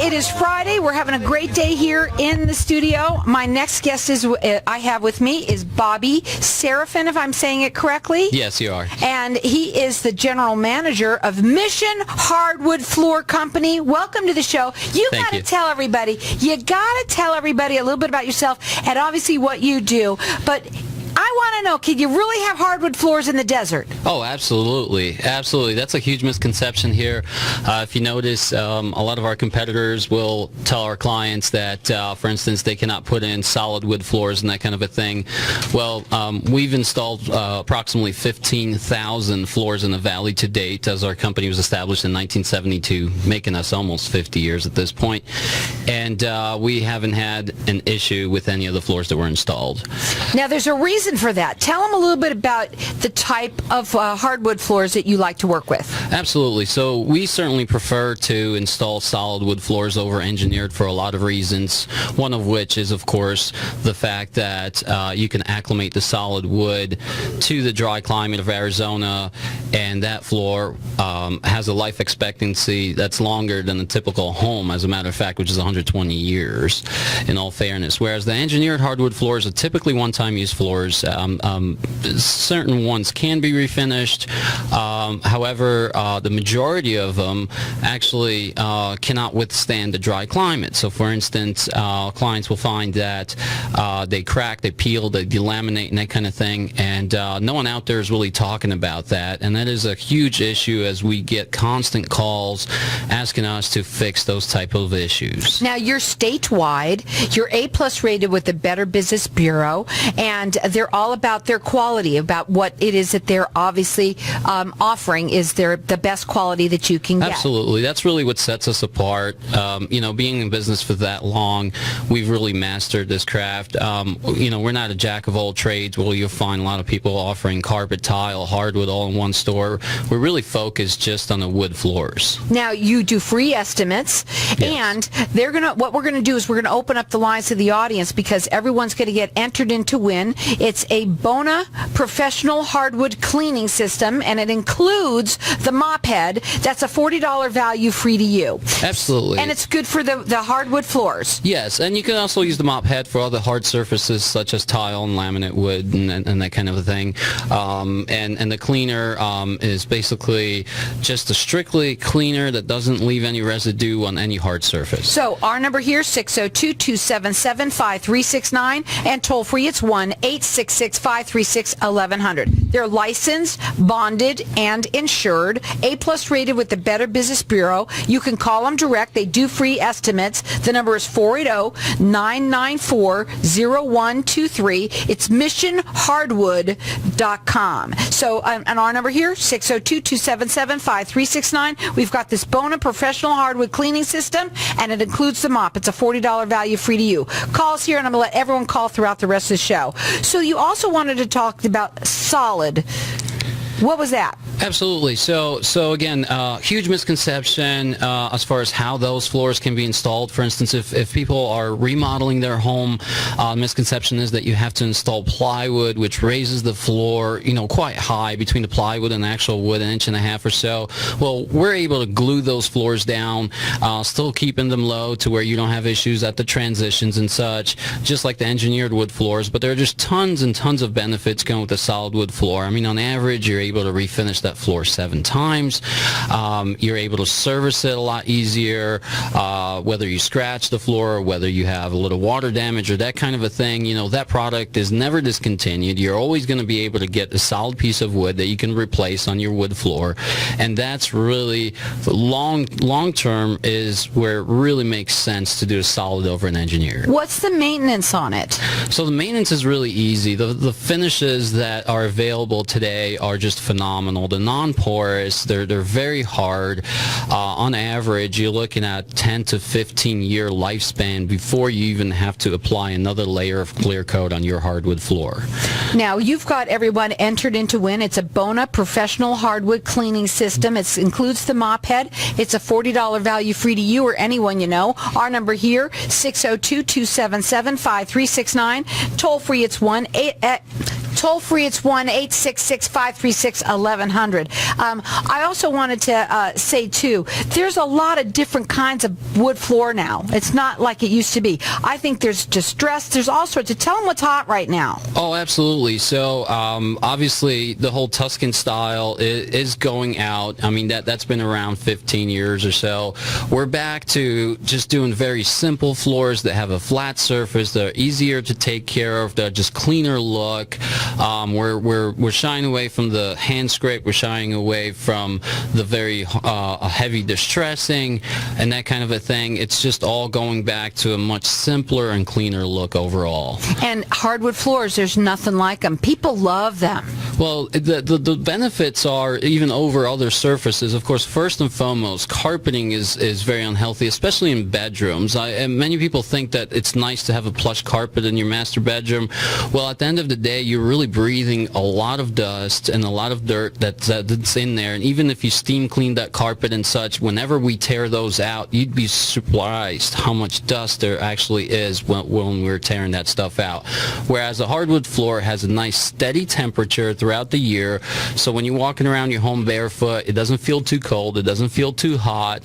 It is Friday. We're having a great day here in the studio. My next guest I have with me is Bobby Serafin, if I'm saying it correctly. Yes, you are. And he is the general manager of Mission Hardwood Floor Company. Welcome to the show. You got to tell everybody a little bit about yourself and obviously what you do. But I want to know, can you really have hardwood floors in the desert? Oh, absolutely. Absolutely. That's a huge misconception here. If you notice, a lot of our competitors will tell our clients that, for instance, they cannot put in solid wood floors and that kind of a thing. Well, we've installed approximately 15,000 floors in the valley to date, as our company was established in 1972, making us almost 50 years at this point. And we haven't had an issue with any of the floors that were installed. Now, there's a reason for that. Tell them a little bit about the type of hardwood floors that you like to work with. Absolutely. So we certainly prefer to install solid wood floors over engineered for a lot of reasons, one of which is, of course, the fact that you can acclimate the solid wood to the dry climate of Arizona, and that floor has a life expectancy that's longer than a typical home, as a matter of fact, which is 120 years, in all fairness. Whereas the engineered hardwood floors are typically one-time use floors. Certain ones can be refinished. However, the majority of them actually cannot withstand the dry climate. So, for instance, clients will find that they crack, they peel, they delaminate, and that kind of thing. And no one out there is really talking about that. And that is a huge issue, as we get constant calls asking us to fix those type of issues. Now, you're statewide. You're A+ rated with the Better Business Bureau, and they're all about their quality, about what it is that they're obviously offering is the best quality that you can get. Absolutely. That's really what sets us apart. Being in business for that long, we've really mastered this craft. We're not a jack of all trades where you'll find a lot of people offering carpet, tile, hardwood all in one store. We're really focused just on the wood floors. Now, you do free estimates, yes. And what we're going to do is we're going to open up the lines to the audience, because everyone's going to get entered in to win. It's a Bona professional hardwood cleaning system, and it includes the mop head. That's a $40 value, free to you. Absolutely. And it's good for the hardwood floors. Yes, and you can also use the mop head for other hard surfaces such as tile and laminate wood and that kind of a thing. And the cleaner is basically just a strictly cleaner that doesn't leave any residue on any hard surface. So our number here, 602-277-5369, and toll free, it's 1-866-536-1100. They're licensed, bonded, and insured, A+ rated with the Better Business Bureau. You can call them direct. They do free estimates. The number is 480-994-0123. It's missionhardwood.com. So, and our number here, 602-277-5369. We've got this Bona professional hardwood cleaning system, and it includes the mop. It's a $40 value, free to you. Call us here, and I'm going to let everyone call throughout the rest of the show. So you also wanted to talk about solid. What was that? Absolutely. So again, huge misconception as far as how those floors can be installed. For instance, if people are remodeling their home, misconception is that you have to install plywood, which raises the floor, quite high between the plywood and the actual wood, 1.5 inches or so. Well, we're able to glue those floors down, still keeping them low to where you don't have issues at the transitions and such, just like the engineered wood floors. But there are just tons and tons of benefits going with the solid wood floor. I mean, on average, you're able to refinish that floor 7 times. You're able to service it a lot easier, whether you scratch the floor or whether you have a little water damage or that kind of a thing. That product is never discontinued. You're always going to be able to get a solid piece of wood that you can replace on your wood floor, and that's really long term is where it really makes sense to do a solid over an engineered. What's the maintenance on it? So the maintenance is really easy. The finishes that are available today are just phenomenal. The non-porous, they're very hard. On average, you're looking at 10 to 15 year lifespan before you even have to apply another layer of clear coat on your hardwood floor. Now, you've got everyone entered in to win. It's a Bona professional hardwood cleaning system. It includes the mop head. It's a $40 value, free to you or anyone you know. Our number here, 602-277-5369. Toll free, it's 1-8... Toll free, it's 1-866-536-1100. I also wanted to say, too, there's a lot of different kinds of wood floor now. It's not like it used to be. I think there's distress. There's all sorts of... Tell them what's hot right now. Oh, absolutely. So, obviously, the whole Tuscan style is going out. I mean, that's been around 15 years or so. We're back to just doing very simple floors that have a flat surface, that are easier to take care of, that are just cleaner look. We're shying away from the hand scrape. We're shying away from the very heavy distressing and that kind of a thing. It's just all going back to a much simpler and cleaner look overall. And hardwood floors, there's nothing like them. People love them. Well, the benefits are even over other surfaces. Of course, first and foremost, carpeting is very unhealthy, especially in bedrooms. And many people think that it's nice to have a plush carpet in your master bedroom. Well, at the end of the day, you're really breathing a lot of dust and a lot of dirt that's in there. And even if you steam clean that carpet and such, whenever we tear those out, you'd be surprised how much dust there actually is when we're tearing that stuff out. Whereas a hardwood floor has a nice steady temperature throughout the year, so when you're walking around your home barefoot, it doesn't feel too cold, it doesn't feel too hot,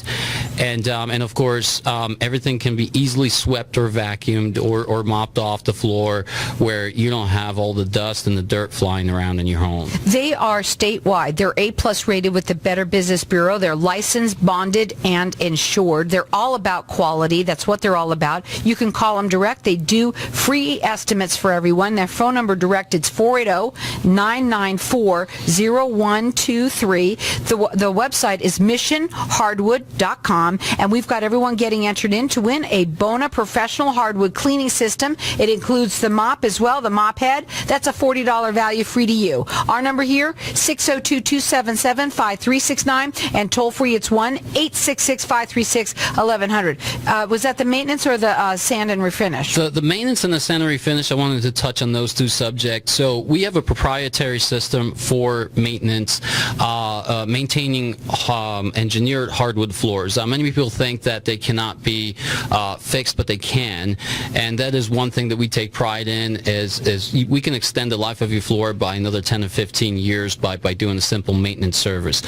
and of course everything can be easily swept or vacuumed or mopped off the floor, where you don't have all the dust and the dirt flying around in your home. They are statewide. They're A+ rated with the Better Business Bureau. They're licensed, bonded, and insured. They're all about quality. That's what they're all about. You can call them direct. They do free estimates for everyone. Their phone number direct is 480-994-0123. The website is missionhardwood.com, and we've got everyone getting entered in to win a Bona professional hardwood cleaning system. It includes the mop as well, the mop head. That's a $40 value, free to you. Our number here, 602-277-5369, and toll free, it's 1-866-536-1100. Was that the maintenance or the sand and refinish? The maintenance and the sand and refinish, I wanted to touch on those two subjects. So we have a proprietary system for maintenance, maintaining engineered hardwood floors. Many people think that they cannot be fixed, but they can, and that is one thing that we take pride in, is we can extend the life of your floor by another 10 to 15 years by doing a simple maintenance service.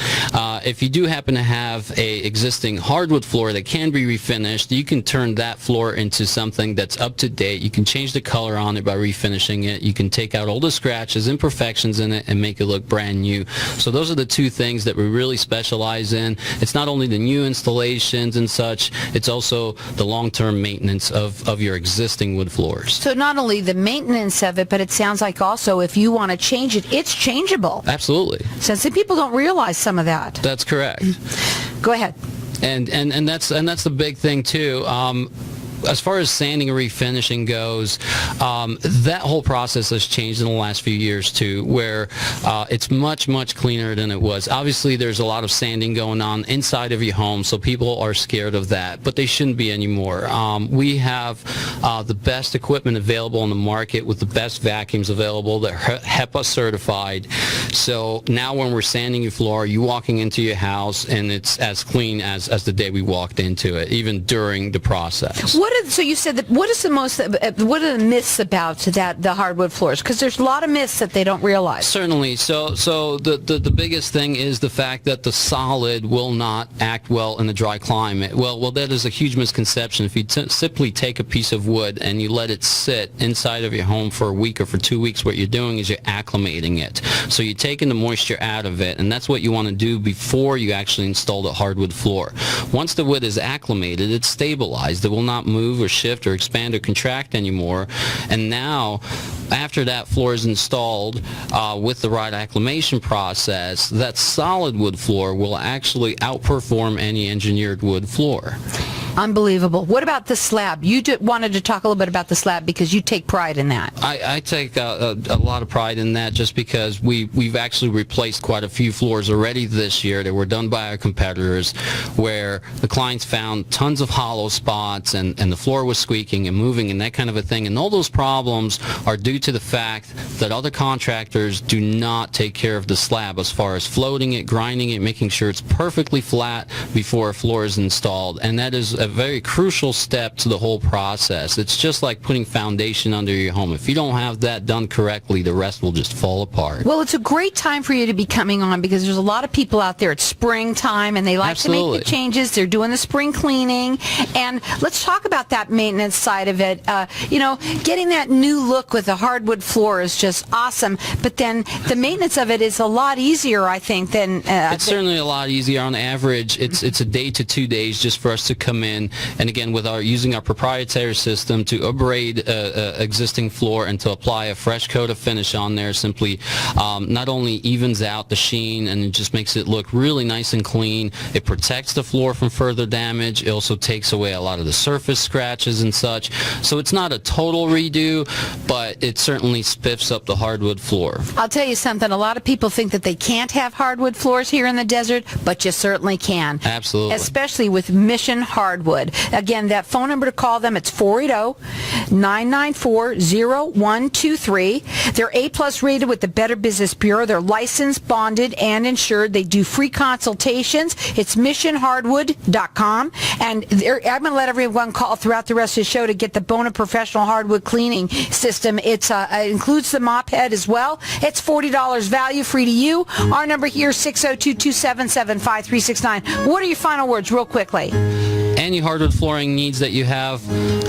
If you do happen to have a existing hardwood floor that can be refinished, you can turn that floor into something that's up to date. You can change the color on it by refinishing it. You can take out all the scratches, imperfections in it, and make it look brand new. So those are the two things that we really specialize in. It's not only the new installations and such, it's also the long-term maintenance of your existing wood floors. So not only the maintenance of it, but it sounds like also if you want to change it, it's changeable. Absolutely. So some people don't realize some of that. That's correct. Go ahead. And that's the big thing too. As far as sanding and refinishing goes, that whole process has changed in the last few years too, where it's much cleaner than it was. Obviously, there's a lot of sanding going on inside of your home, so people are scared of that, but they shouldn't be anymore. We have the best equipment available on the market with the best vacuums available that are HEPA certified. So now when we're sanding your floor, you're walking into your house and it's as clean as the day we walked into it, even during the process. So you said that what are the myths about the hardwood floors? Because there's a lot of myths that they don't realize. Certainly. So the biggest thing is the fact that the solid will not act well in a dry climate. Well, that is a huge misconception. If you simply take a piece of wood and you let it sit inside of your home for a week or for 2 weeks, what you're doing is you're acclimating it. So you're taking the moisture out of it, and that's what you want to do before you actually install the hardwood floor. Once the wood is acclimated, it's stabilized. It will not move or shift or expand or contract anymore. And now, after that floor is installed with the right acclimation process, that solid wood floor will actually outperform any engineered wood floor. Unbelievable. What about the slab? You wanted to talk a little bit about the slab because you take pride in that. I take a lot of pride in that, just because we've actually replaced quite a few floors already this year that were done by our competitors, where the clients found tons of hollow spots and the floor was squeaking and moving and that kind of a thing. And all those problems are due to the fact that other contractors do not take care of the slab as far as floating it, grinding it, making sure it's perfectly flat before a floor is installed. And that is a very crucial step to the whole process. It's just like putting foundation under your home. If you don't have that done correctly, the rest will just fall apart. Well, it's a great time for you to be coming on because there's a lot of people out there. It's springtime and they like to make the changes. They're doing the spring cleaning. And let's talk about that maintenance side of it. Getting that new look with the hardwood floor is just awesome. But then the maintenance of it is a lot easier, I think, than... it's certainly a lot easier. On average, it's a day to 2 days just for us to come in. And again, with using our proprietary system to abrade existing floor and to apply a fresh coat of finish on there, simply not only evens out the sheen and it just makes it look really nice and clean. It protects the floor from further damage. It also takes away a lot of the surface scratches and such. So it's not a total redo, but it certainly spiffs up the hardwood floor. I'll tell you something. A lot of people think that they can't have hardwood floors here in the desert, but you certainly can. Absolutely. Especially with Mission Hardwood. Again, that phone number to call them, it's 480-994-0123. They're A-plus rated with the Better Business Bureau. They're licensed, bonded, and insured. They do free consultations. It's missionhardwood.com. And I'm going to let everyone call throughout the rest of the show to get the Bona Professional Hardwood Cleaning System. It includes the mop head as well. It's $40 value, free to you. Our number here is 602-277-5369. What are your final words real quickly? Any hardwood flooring needs that you have,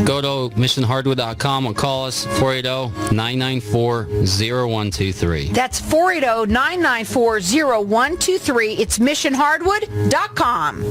go to missionhardwood.com or call us 480-994-0123. That's 480-994-0123. It's missionhardwood.com.